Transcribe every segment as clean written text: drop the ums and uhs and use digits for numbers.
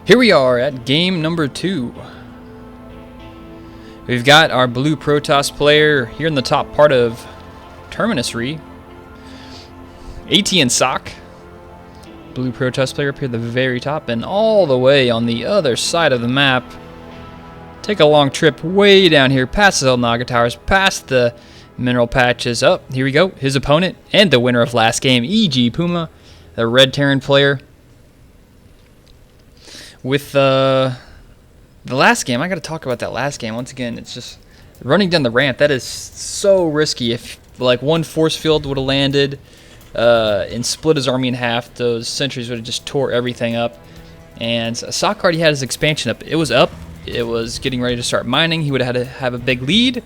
Here we are at game number 2. We've got our blue Protoss player here in the top part of Terminus Re. aTnSocke. Blue Protoss player up here at the very top, and all the way on the other side of the map. Take a long trip way down here, past the Naga Towers, past the mineral patches. Up, here we go. His opponent and the winner of last game, EGPuMa, the red Terran player. With the last game, I got to talk about that last game. Once again, it's just running down the ramp. That is so risky. If like one force field would have landed and split his army in half, those sentries would have just tore everything up. And aTnSocke already had his expansion up. It was up. It was getting ready to start mining. He would have had to have a big lead,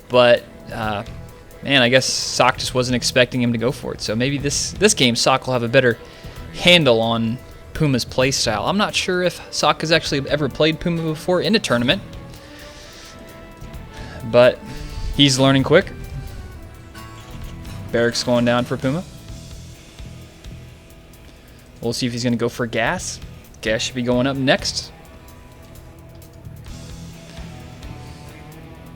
but man, I guess aTnSocke just wasn't expecting him to go for it. So maybe this game, aTnSocke will have a better handle on Puma's playstyle. I'm not sure if aTnSocke has actually ever played Puma before in a tournament, but he's learning quick. Barracks going down for Puma. We'll see if he's going to go for gas. Gas should be going up next.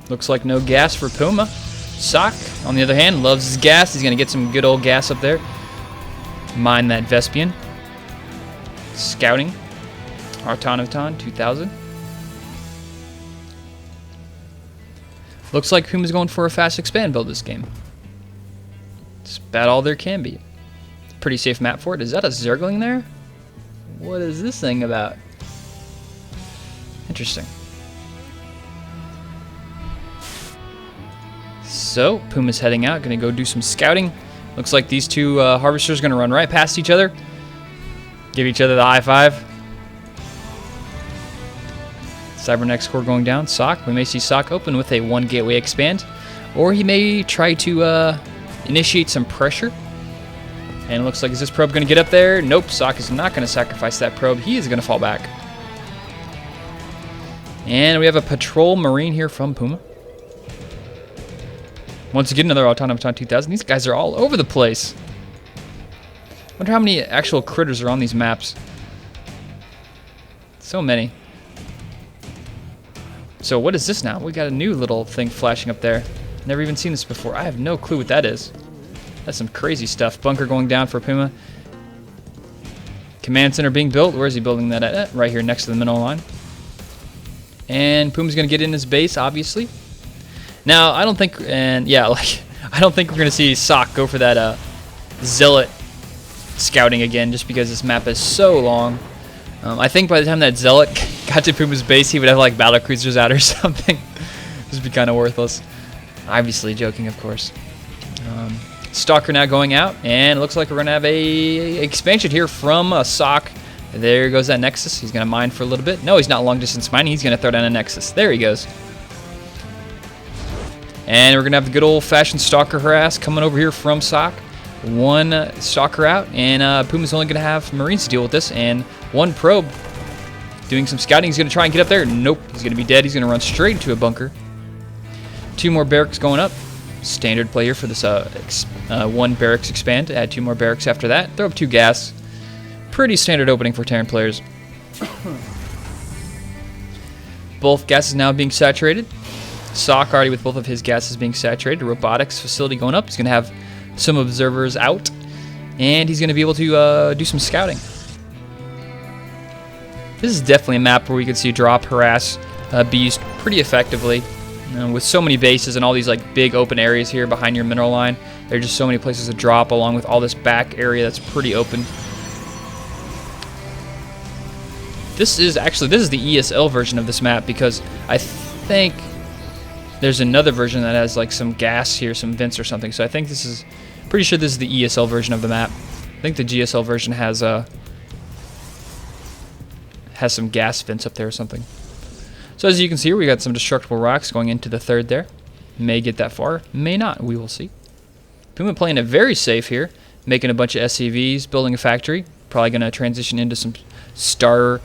Looks like no gas for Puma. aTnSocke, on the other hand, loves his gas. He's going to get some good old gas up there. Mine that Vespian. Scouting. aTnSocke 2000. Looks like Puma's going for a fast expand build this game. It's about all there can be. Pretty safe map for it. Is that a Zergling there? What is this thing about? Interesting. So, Puma's heading out, gonna go do some scouting. Looks like these two harvesters are gonna run right past each other. Give each other the high five. Cybernetics core going down. aTnSocke. We may see aTnSocke open with a 1 gateway expand. Or he may try to initiate some pressure. And it looks like, is this probe gonna get up there? Nope, aTnSocke is not gonna sacrifice that probe. He is gonna fall back. And we have a patrol marine here from Puma. Once again, another aTnSocke 2000. These guys are all over the place. Wonder how many actual critters are on these maps. So many. So what is this now? We got a new little thing flashing up there. Never even seen this before. I have no clue what that is. That's some crazy stuff. Bunker going down for Puma. Command center being built. Where is he building that at? Right here next to the mineral line. And Puma's going to get in his base, obviously. Now, I don't think, and yeah, like, I don't think we're going to see aTnSocke go for that zealot scouting again, just because this map is so long. I think by the time that zealot got to Puma's base, he would have like battle cruisers out or something. Just be kind of worthless. Obviously joking, of course. Stalker now going out, and it looks like we're going to have a expansion here from aTnSocke. There goes that Nexus. He's going to mine for a little bit. No, he's not long distance mining. He's going to throw down a Nexus. There he goes. And we're going to have the good old-fashioned Stalker harass coming over here from aTnSocke. One Stalker out, and Puma's only going to have Marines to deal with this, and one probe doing some scouting. He's going to try and get up there. Nope, he's going to be dead. He's going to run straight into a bunker. 2 more barracks going up. Standard play here for this one barracks expand. Add 2 more barracks after that. Throw up 2 gas. Pretty standard opening for Terran players. Both gases now being saturated. aTnSocke already with both of his gases being saturated. Robotics facility going up. He's going to have some observers out, and he's going to be able to do some scouting. This is definitely a map where we could see drop, harass, be used pretty effectively. With so many bases and all these like big open areas here behind your mineral line, there are just so many places to drop, along with all this back area that's pretty open. This is the ESL version of this map, because I think there's another version that has like some gas here, some vents or something. So I think this is, pretty sure this is the ESL version of the map. I think the GSL version has some gas vents up there or something. So as you can see here, we got some destructible rocks going into the 3rd there. May get that far, may not, we will see. Puma playing it very safe here, making a bunch of SCVs, building a factory. Probably going to transition into some starports.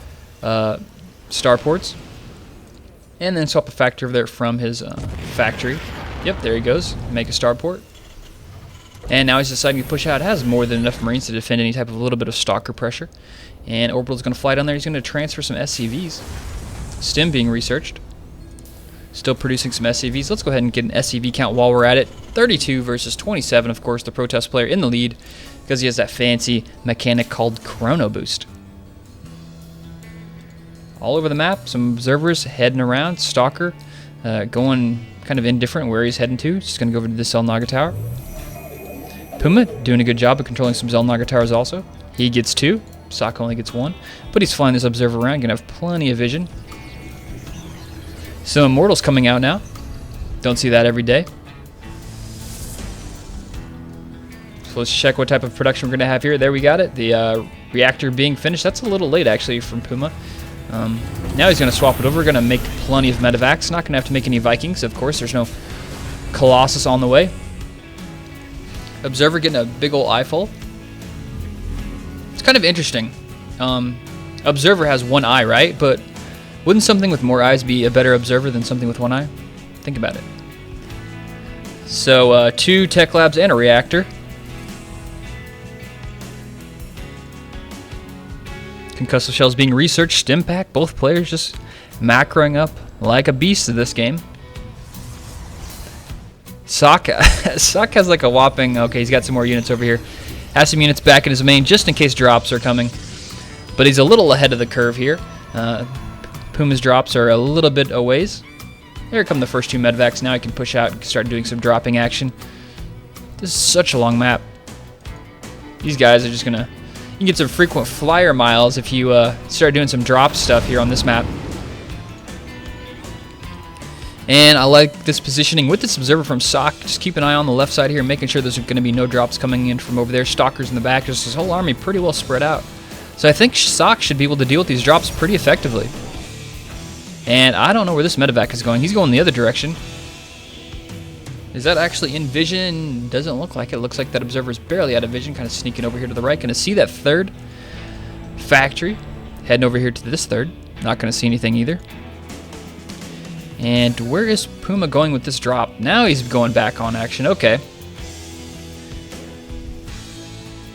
And then swap a factory over there from his factory. Yep, there he goes. Make a starport. And now he's deciding to push out. It has more than enough Marines to defend any type of little bit of Stalker pressure. And Orbital's going to fly down there. He's going to transfer some SCVs. Stim being researched. Still producing some SCVs. Let's go ahead and get an SCV count while we're at it. 32 versus 27, of course, the Protoss player in the lead because he has that fancy mechanic called Chrono Boost. All over the map, some observers heading around. Stalker going kind of indifferent where he's heading to. Just going to go over to the Xel'Naga Tower. Puma doing a good job of controlling some Xel'Naga Towers also. He gets 2. Socke only gets 1. But he's flying this observer around. Going to have plenty of vision. Some Immortals coming out now. Don't see that every day. So let's check what type of production we're going to have here. There we got it. The reactor being finished. That's a little late actually from Puma. Now he's going to swap it over. We're going to make plenty of medevacs. Not going to have to make any Vikings, of course. There's no Colossus on the way. Observer getting a big old eyeful. It's kind of interesting. Observer has 1 eye, right? But wouldn't something with more eyes be a better observer than something with 1 eye? Think about it. So 2 tech labs and a reactor. Concussive shells being researched. Stim pack. Both players just macroing up like a beast in this game. Socke has like a whopping... Okay, he's got some more units over here. Has some units back in his main just in case drops are coming. But he's a little ahead of the curve here. Puma's drops are a little bit a ways. Here come the first 2 medvacs. Now he can push out and start doing some dropping action. This is such a long map. These guys are just going to... You can get some frequent flyer miles if you start doing some drop stuff here on this map. And I like this positioning with this observer from Socke. Just keep an eye on the left side here, making sure there's going to be no drops coming in from over there. Stalkers in the back. Just this whole army pretty well spread out. So I think Socke should be able to deal with these drops pretty effectively. And I don't know where this medevac is going. He's going the other direction. Is that actually in vision? Doesn't look like it. It looks like that observer's barely out of vision, kind of sneaking over here to the right. Going to see that 3rd factory. Heading over here to this 3rd. Not going to see anything either. And where is Puma going with this drop? Now he's going back on action. Okay.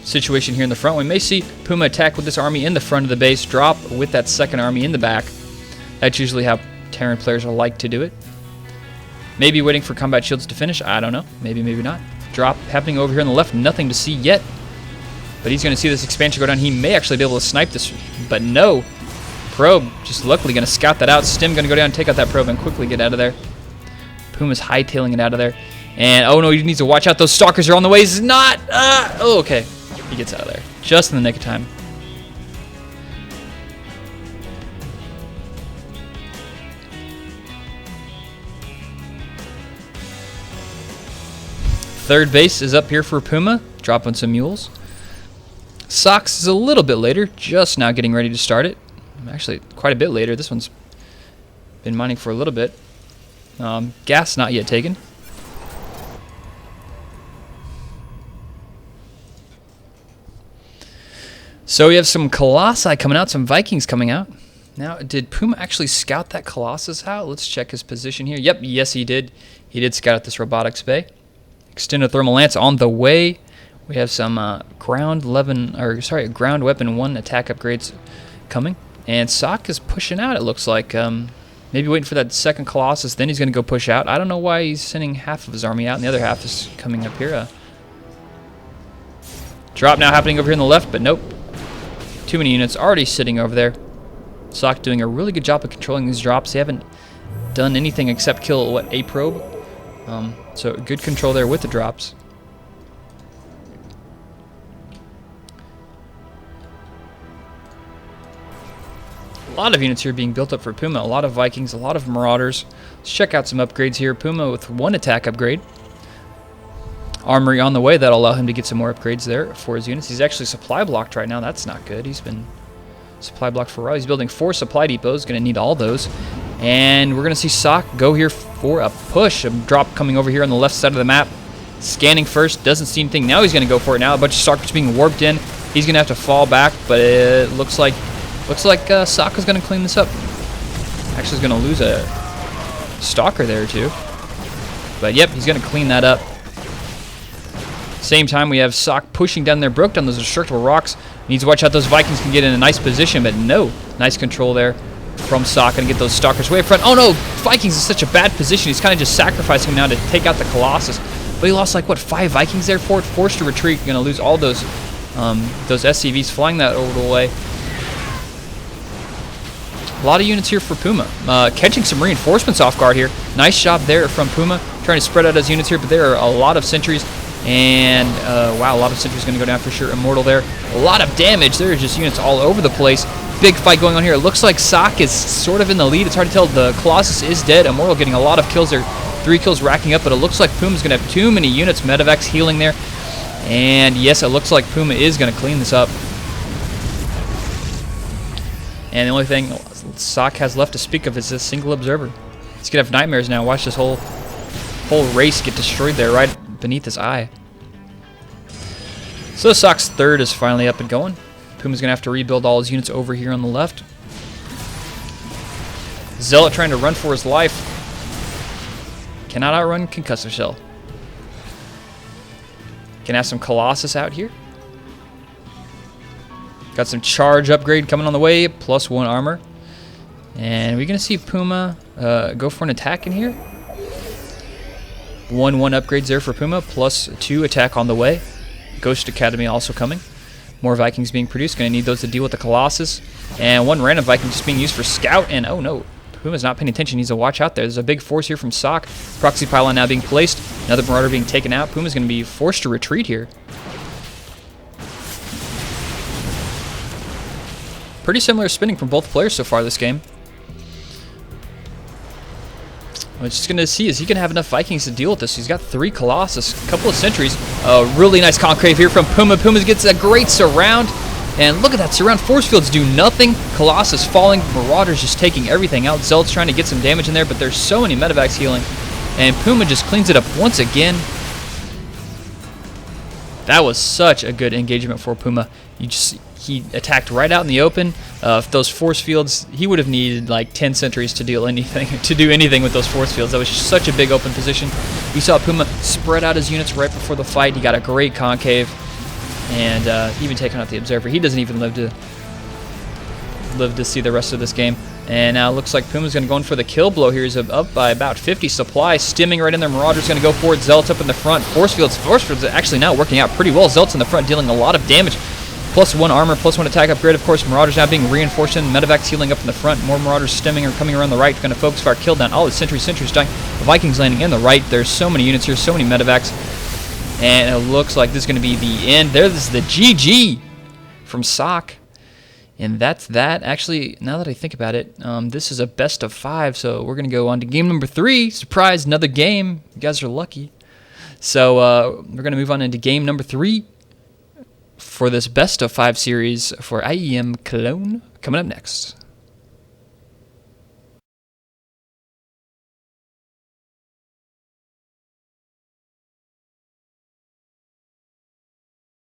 Situation here in the front. We may see Puma attack with this army in the front of the base, drop with that 2nd army in the back. That's usually how Terran players are like to do it. Maybe waiting for combat shields to finish. I don't know. Maybe, maybe not. Drop happening over here on the left. Nothing to see yet. But he's going to see this expansion go down. He may actually be able to snipe this. But no. Probe just luckily going to scout that out. Stim going to go down and take out that probe and quickly get out of there. Puma's hightailing it out of there. And oh no, he needs to watch out. Those stalkers are on the way. He's not. Oh, okay. He gets out of there. Just in the nick of time. Third base is up here for Puma, dropping some mules. Socks is a little bit later, just now getting ready to start it. Actually, quite a bit later. This one's been mining for a little bit. Gas not yet taken. So we have some Colossi coming out, some Vikings coming out. Now, did Puma actually scout that Colossus out? Let's check his position here. Yep, yes he did. He did scout out this robotics bay. Extended thermal lance on the way. We have some ground weapon 1 attack upgrades coming. And Socke is pushing out, it looks like. Maybe waiting for that 2nd Colossus, then he's going to go push out. I don't know why he's sending half of his army out and the other half is coming up here. Drop now happening over here on the left, but nope. Too many units already sitting over there. Socke doing a really good job of controlling these drops. They haven't done anything except kill, what, a probe? So good control there with the drops. A lot of units here being built up for Puma. A lot of Vikings, a lot of Marauders. Let's check out some upgrades here. Puma with 1 attack upgrade. Armory on the way. That'll allow him to get some more upgrades there for his units. He's actually supply blocked right now. That's not good. He's been supply blocked for a while. He's building 4 supply depots. Going to need all those. And we're going to see Socke go here for a push. A drop coming over here on the left side of the map. Scanning first. Doesn't see anything. Now he's going to go for it now. A bunch of Stalkers being warped in. He's going to have to fall back. But it looks like Socke is going to clean this up. Actually, he's going to lose a Stalker there too. But yep, he's going to clean that up. Same time, we have Socke pushing down there. Broke down those destructible rocks. Needs to watch out. Those Vikings can get in a nice position, but no. Nice control there from aTnSocke and get those Stalkers way up front. Oh no, Vikings is such a bad position. He's kind of just sacrificing now to take out the Colossus. But he lost like, what, 5 Vikings there for it? Forced to retreat. Going to lose all those SCVs flying that orbital way. A lot of units here for Puma. Catching some reinforcements off guard here. Nice job there from Puma. Trying to spread out his units here, but there are a lot of sentries. And, wow, a lot of sentries going to go down for sure. Immortal there. A lot of damage. There are just units all over the place. Big fight going on here. It looks like aTnSocke is sort of in the lead. It's hard to tell. The Colossus is dead. Immortal getting a lot of kills there. 3 kills racking up, but it looks like Puma's going to have too many units. Medivacs healing there. And, yes, it looks like Puma is going to clean this up. And the only thing aTnSocke has left to speak of is this single observer. He's going to have nightmares now. Watch this whole race get destroyed there right beneath his eye. So aTnSocke's third is finally up and going. Puma's going to have to rebuild all his units over here on the left. Zealot trying to run for his life. Cannot outrun Concussive Shell. Can have some Colossus out here. Got some charge upgrade coming on the way, +1 armor. And we're going to see Puma go for an attack in here. 1/1 upgrades there for Puma, +2 attack on the way. Ghost Academy also coming. More Vikings being produced. Going to need those to deal with the Colossus. And 1 random Viking just being used for scout. And oh no, Puma's not paying attention. He needs to watch out there. There's a big force here from aTnSocke. Proxy pylon now being placed. Another Marauder being taken out. Puma's going to be forced to retreat here. Pretty similar spinning from both players so far this game. We're just going to see, is he going to have enough Vikings to deal with this? He's got 3 Colossus, a couple of sentries. A really nice conclave here from Puma. Puma gets a great surround. And look at that surround. Force fields do nothing. Colossus falling. Marauders just taking everything out. Zealot's trying to get some damage in there, but there's so many Medivacs healing. And Puma just cleans it up once again. That was such a good engagement for Puma. He attacked right out in the open. If those force fields, he would have needed like 10 sentries to do anything with those force fields. That was just such a big open position. We saw Puma spread out his units right before the fight. He got a great concave, and even taking out the observer. He doesn't even live to see the rest of this game. And now it looks like Puma's going to go in for the kill blow here. He's up by about 50 supply, stimming right in there. Marauder's going to go for it. Zealot's up in the front. Force fields are actually now working out pretty well. Zealot's in the front, dealing a lot of damage. +1 armor, +1 attack upgrade. Of course, Marauders now being reinforced in. Medivacs healing up in the front. More Marauders stemming or coming around the right. Going to focus fire, kill down all the sentries dying. The Vikings landing in the right. There's so many units here, so many Medivacs. And it looks like this is going to be the end. This is the GG from aTnSocke. And that's that. Actually, now that I think about it, this is a best of 5, so we're going to go on to game number 3. Surprise, another game. You guys are lucky. So we're going to move on into game number 3 for this best of 5 series for IEM Cologne. Coming up next.